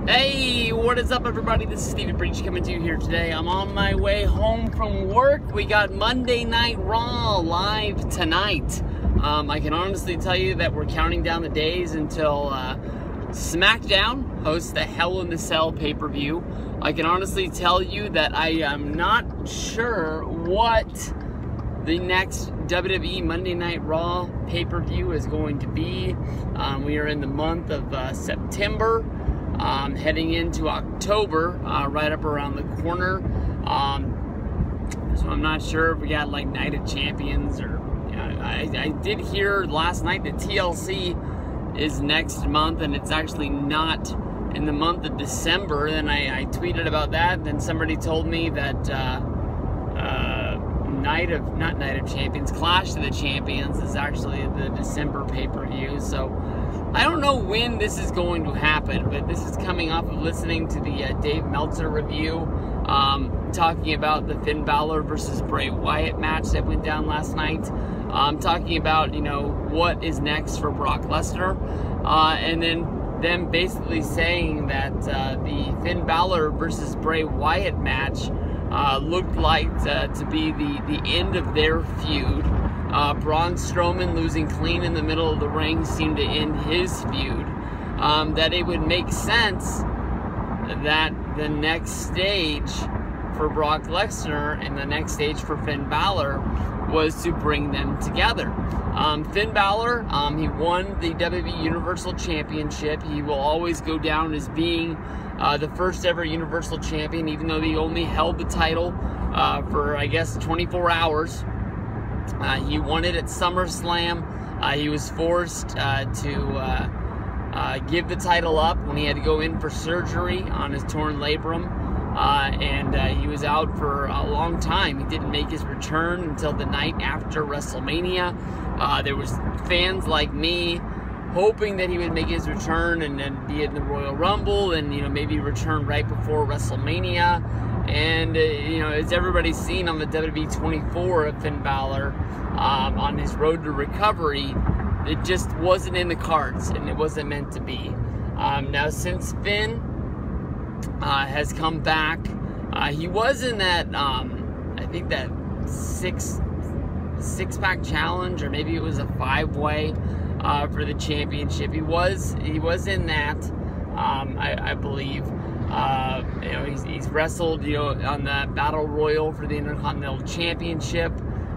Hey, what is up, everybody? This is Stevie Breach coming to you here today. I'm on my way home from work. We got Monday Night Raw live tonight. I can honestly tell you that we're counting down the days until SmackDown hosts the Hell in the Cell pay-per-view. I can honestly tell you that I am not sure what the next WWE Monday Night Raw pay-per-view is going to be. We are in the month of September. Heading into October, right up around the corner. So I'm not sure if we got like Night of Champions or, you know, I did hear last night that TLC is next month and it's actually not in the month of December. And I tweeted about that. Then somebody told me that not Night of Champions, Clash of the Champions is actually the December pay-per-view. So I don't know when this is going to happen, but this is coming off of listening to the Dave Meltzer review, talking about the Finn Balor versus Bray Wyatt match that went down last night, talking about, you know, what is next for Brock Lesnar, and then them basically saying that the Finn Balor versus Bray Wyatt match looked like to be the end of their feud. Braun Strowman losing clean in the middle of the ring seemed to end his feud. That it would make sense that the next stage for Brock Lesnar and the next stage for Finn Balor was to bring them together. Finn Balor, he won the WWE Universal Championship. He will always go down as being the first ever Universal Champion, even though he only held the title for, I guess, 24 hours. He won it at SummerSlam. He was forced to give the title up when he had to go in for surgery on his torn labrum. And he was out for a long time. He didn't make his return until the night after WrestleMania. There was fans like me hoping that he would make his return and then be in the Royal Rumble and, you know, maybe return right before WrestleMania. And, you know, as everybody's seen on the WWE 24 of Finn Balor on his road to recovery, it just wasn't in the cards and it wasn't meant to be. Now, since Finn has come back, he was in that, I think that six-pack challenge, or maybe it was a 5-way for the championship. He was in that, I believe. You know, he's wrestled, you know, on the Battle Royal for the Intercontinental Championship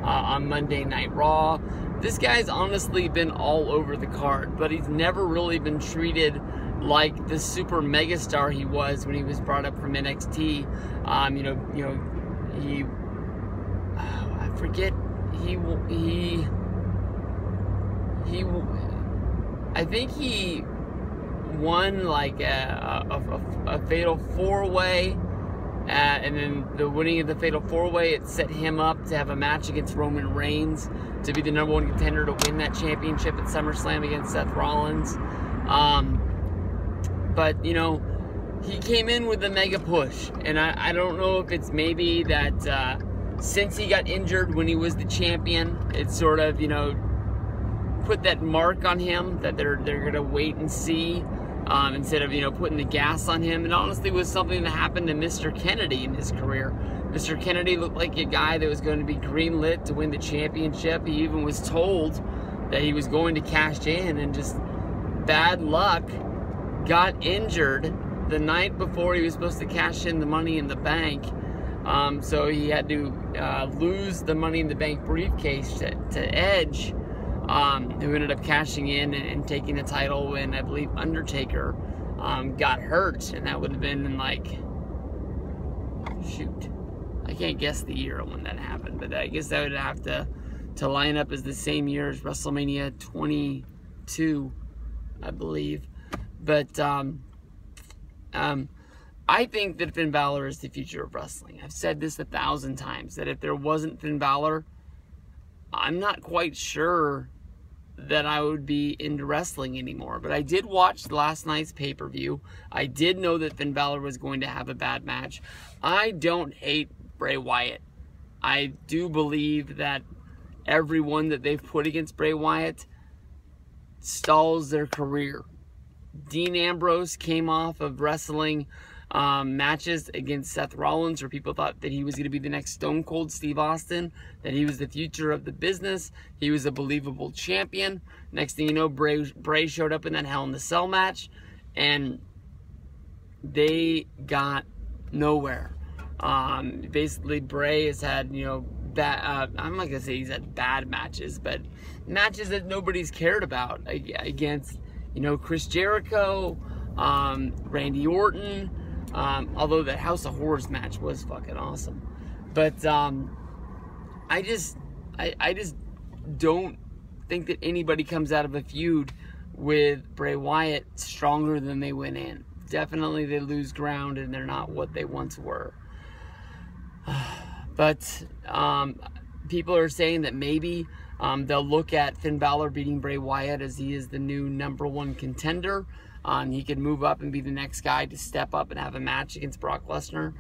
on Monday Night Raw. This guy's honestly been all over the card, but he's never really been treated like the super megastar he was when he was brought up from NXT. I forget, I think he won like a fatal 4-way, and then the winning of the fatal 4-way, it set him up to have a match against Roman Reigns to be the #1 contender to win that championship at SummerSlam against Seth Rollins. But, you know, he came in with a mega push, and I don't know if it's maybe that since he got injured when he was the champion, it's sort of, you know, put that mark on him that they're gonna wait and see instead of, you know, putting the gas on him. And honestly, was something that happened to Mr. Kennedy in his career. Mr. Kennedy looked like a guy that was going to be greenlit to win the championship. He even was told that he was going to cash in, and just bad luck, got injured the night before he was supposed to cash in the Money in the Bank. So he had to lose the Money in the Bank briefcase to Edge, who ended up cashing in and taking the title when, I believe, Undertaker got hurt. And that would have been in, like, shoot, I can't guess the year when that happened, but I guess that would have to line up as the same year as WrestleMania 22, I believe. But I think that Finn Balor is the future of wrestling. I've said this 1,000 times, that if there wasn't Finn Balor, I'm not quite sure that I would be into wrestling anymore. But I did watch last night's pay-per-view. I did know that Finn Balor was going to have a bad match. I don't hate Bray Wyatt. I do believe that everyone that they've put against Bray Wyatt stalls their career. Dean Ambrose came off of wrestling matches against Seth Rollins where people thought that he was going to be the next Stone Cold Steve Austin, that he was the future of the business. He was a believable champion. Next thing you know, Bray showed up in that Hell in a Cell match, and they got nowhere. Basically, Bray has had, bad, I'm not going to say he's had bad matches, but matches that nobody's cared about against, Chris Jericho, Randy Orton, although that House of Horrors match was fucking awesome. But I just don't think that anybody comes out of a feud with Bray Wyatt stronger than they went in. Definitely they lose ground and they're not what they once were. But people are saying that maybe they'll look at Finn Balor beating Bray Wyatt as he is the new #1 contender. He could move up and be the next guy to step up and have a match against Brock Lesnar.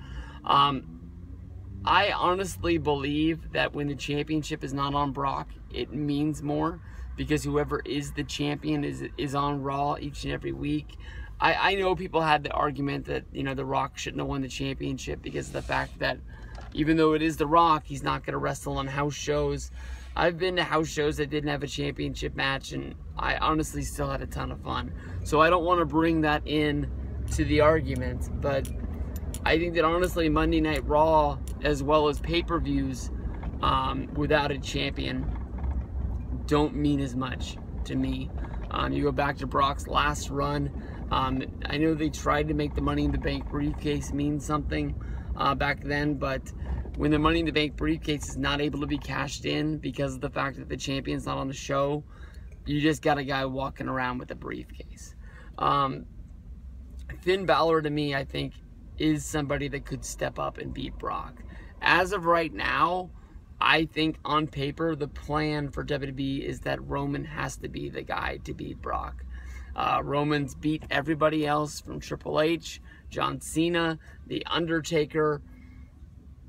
I honestly believe that when the championship is not on Brock, it means more, because whoever is the champion is on Raw each and every week. I know people had the argument that, The Rock shouldn't have won the championship because of the fact that even though it is The Rock, he's not going to wrestle on house shows. I've been to house shows that didn't have a championship match, and I honestly still had a ton of fun. So I don't want to bring that in to the argument, but I think that honestly Monday Night Raw, as well as pay-per-views without a champion, don't mean as much to me. You go back to Brock's last run. I know they tried to make the Money in the Bank briefcase mean something back then, but when the Money in the Bank briefcase is not able to be cashed in because of the fact that the champion's not on the show, you just got a guy walking around with a briefcase. Finn Balor, to me, I think, is somebody that could step up and beat Brock. As of right now, I think on paper, the plan for WWE is that Roman has to be the guy to beat Brock. Roman's beat everybody else from Triple H, John Cena, The Undertaker.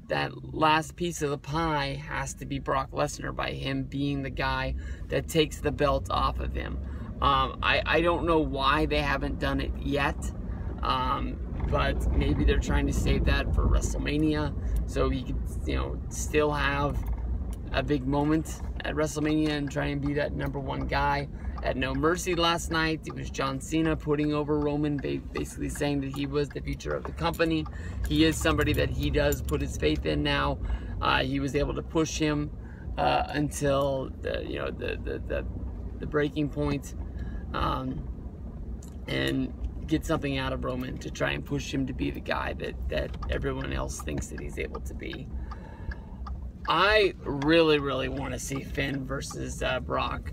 That last piece of the pie has to be Brock Lesnar, by him being the guy that takes the belt off of him. I don't know why they haven't done it yet, but maybe they're trying to save that for WrestleMania, so he could, still have a big moment at WrestleMania and try and be that #1 guy. At No Mercy last night, it was John Cena putting over Roman, basically saying that he was the future of the company. He is somebody that he does put his faith in now. He was able to push him until the breaking point, and get something out of Roman to try and push him to be the guy that everyone else thinks that he's able to be. I really, really want to see Finn versus Brock.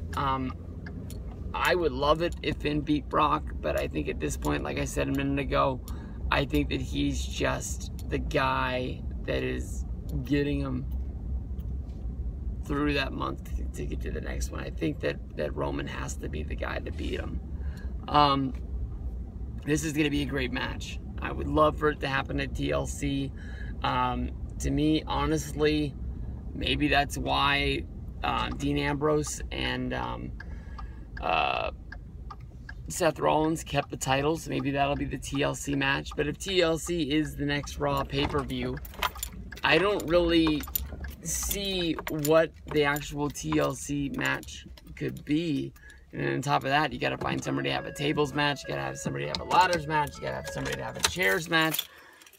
I would love it if Finn beat Brock, but I think at this point, like I said a minute ago, I think that he's just the guy that is getting him through that month to get to the next one. I think that Roman has to be the guy to beat him. This is going to be a great match. I would love for it to happen at TLC. To me, honestly, maybe that's why Dean Ambrose and Seth Rollins kept the titles. Maybe that'll be the TLC match. But if TLC is the next Raw pay-per-view, I don't really see what the actual TLC match could be. And then on top of that, you got to find somebody to have a tables match. You got to have somebody to have a ladders match. You got to have somebody to have a chairs match.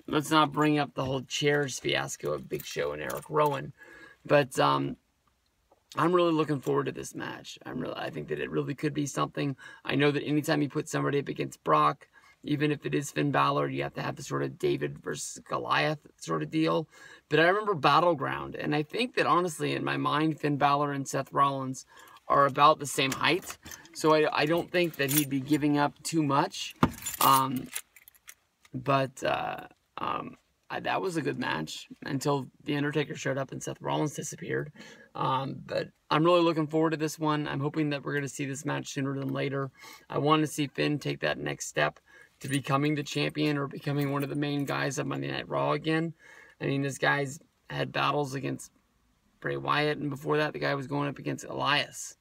Let's not bring up the whole chairs fiasco of Big Show and Eric Rowan. But I'm really looking forward to this match. I think that it really could be something. I know that anytime you put somebody up against Brock, even if it is Finn Balor, you have to have the sort of David versus Goliath sort of deal. But I remember Battleground, and I think that honestly, in my mind, Finn Balor and Seth Rollins are about the same height. So I don't think that he'd be giving up too much. That was a good match until The Undertaker showed up and Seth Rollins disappeared. But I'm really looking forward to this one. I'm hoping that we're going to see this match sooner than later. I want to see Finn take that next step to becoming the champion or becoming one of the main guys of Monday Night Raw again. I mean, this guy's had battles against Bray Wyatt, and before that, the guy was going up against Elias.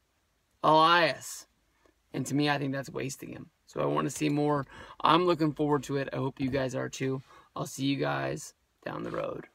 And to me, I think that's wasting him. So So I want to see more. I'm looking forward to it. I hope you guys are too. I'll see you guys down the road.